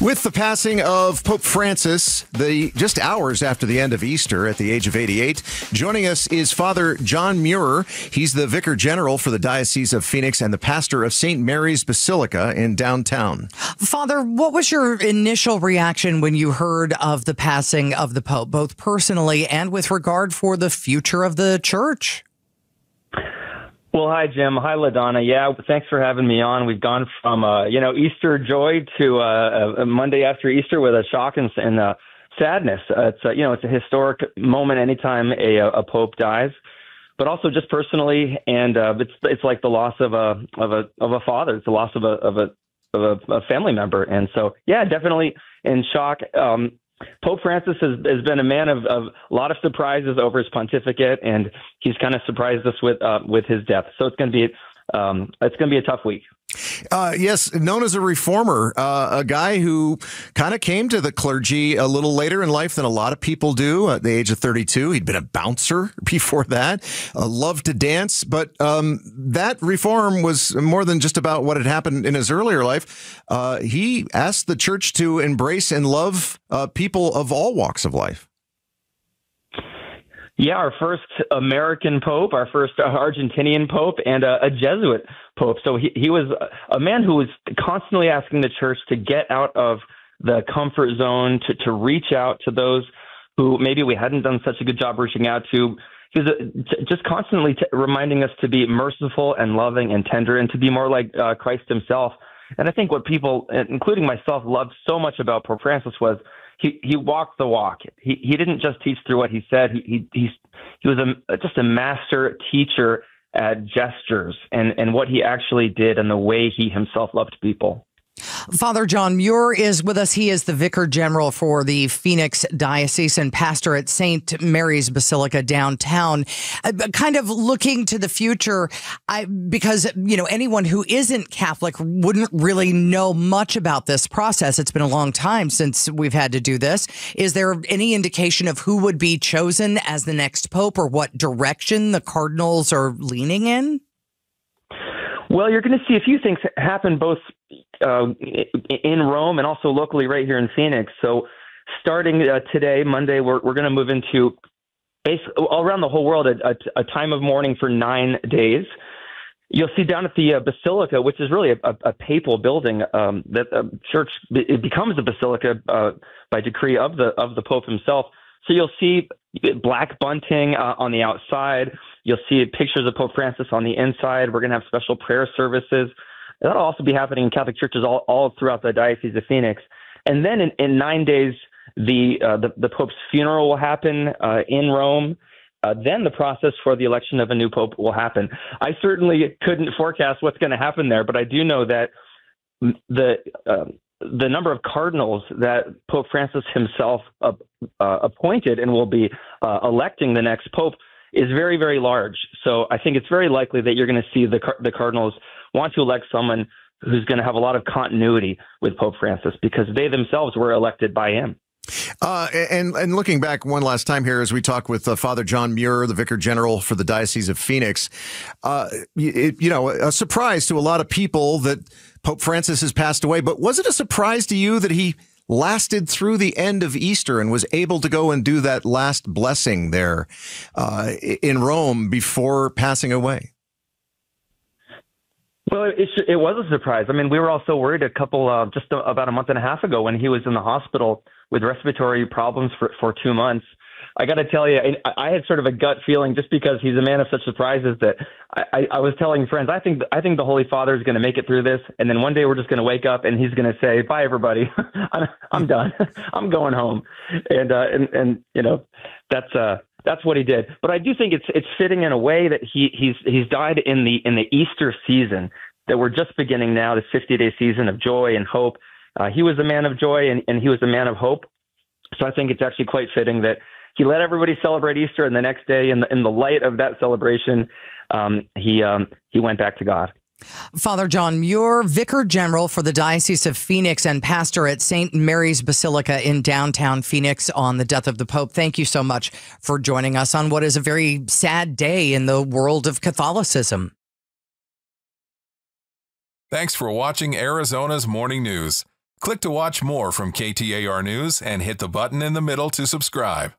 With the passing of Pope Francis, just hours after the end of Easter at the age of 88, joining us is Father John Muir. He's the Vicar General for the Diocese of Phoenix and the pastor of St. Mary's Basilica in downtown. Father, what was your initial reaction when you heard of the passing of the Pope, both personally and with regard for the future of the church? Well, hi, Jim. Hi, LaDonna. Yeah, thanks for having me on. We've gone from, Easter joy to a Monday after Easter with a shock and sadness. It's a historic moment anytime a pope dies, but also just personally, and it's like the loss of a father. It's the loss of a family member, and so yeah, definitely in shock. Pope Francis has been a man of a lot of surprises over his pontificate, and he's kind of surprised us with his death. So it's going to be a tough week. Yes, known as a reformer, a guy who kind of came to the clergy a little later in life than a lot of people do at the age of 32. He'd been a bouncer before that, loved to dance, but that reform was more than just about what had happened in his earlier life. He asked the church to embrace and love people of all walks of life. Yeah, our first American pope, our first Argentinian pope, and a Jesuit pope. So he was a man who was constantly asking the church to get out of the comfort zone, to reach out to those who maybe we hadn't done such a good job reaching out to. He was just constantly reminding us to be merciful and loving and tender and to be more like Christ himself. And I think what people, including myself, loved so much about Pope Francis was he walked the walk. He didn't just teach through what he said. He was just a master teacher at gestures and what he actually did and the way he himself loved people. Father John Muir is with us. He is the Vicar General for the Phoenix Diocese and pastor at St. Mary's Basilica downtown. Kind of looking to the future, because, anyone who isn't Catholic wouldn't really know much about this process. It's been a long time since we've had to do this. Is there any indication of who would be chosen as the next pope or what direction the cardinals are leaning in? Well, you're going to see a few things happen both in Rome and also locally right here in Phoenix. So starting today, Monday, we're going to move into all around the whole world a time of mourning for 9 days. You'll see down at the Basilica, which is really a papal building, that church, it becomes a basilica by decree of the Pope himself. So you'll see black bunting on the outside. You'll see pictures of Pope Francis on the inside. We're going to have special prayer services. That'll also be happening in Catholic churches all throughout the Diocese of Phoenix. And then in 9 days, the Pope's funeral will happen in Rome. Then the process for the election of a new Pope will happen. I certainly couldn't forecast what's going to happen there, but I do know that the number of cardinals that Pope Francis himself appointed and will be electing the next Pope is very, very large. So I think it's very likely that you're going to see the cardinals want to elect someone who's going to have a lot of continuity with Pope Francis because they themselves were elected by him. And looking back one last time here as we talk with Father John Muir, the Vicar General for the Diocese of Phoenix, a surprise to a lot of people that Pope Francis has passed away. But was it a surprise to you that he lasted through the end of Easter and was able to go and do that last blessing there in Rome before passing away? Well, it was a surprise. I mean, we were also worried just about a month and a half ago when he was in the hospital with respiratory problems for 2 months. I got to tell you, I had sort of a gut feeling just because he's a man of such surprises that I was telling friends, I think the Holy Father is going to make it through this. And then one day we're just going to wake up and he's going to say, bye, everybody. I'm done. I'm going home. And that's what he did. But I do think it's fitting in a way that he's died in the Easter season that we're just beginning now, this 50-day season of joy and hope. He was a man of joy and he was a man of hope. So I think it's actually quite fitting that he let everybody celebrate Easter, and the next day, in the light of that celebration, he went back to God. Father John Muir, Vicar General for the Diocese of Phoenix and pastor at St. Mary's Basilica in downtown Phoenix on the death of the Pope. Thank you so much for joining us on what is a very sad day in the world of Catholicism. Thanks for watching Arizona's Morning News. Click to watch more from KTAR News and hit the button in the middle to subscribe.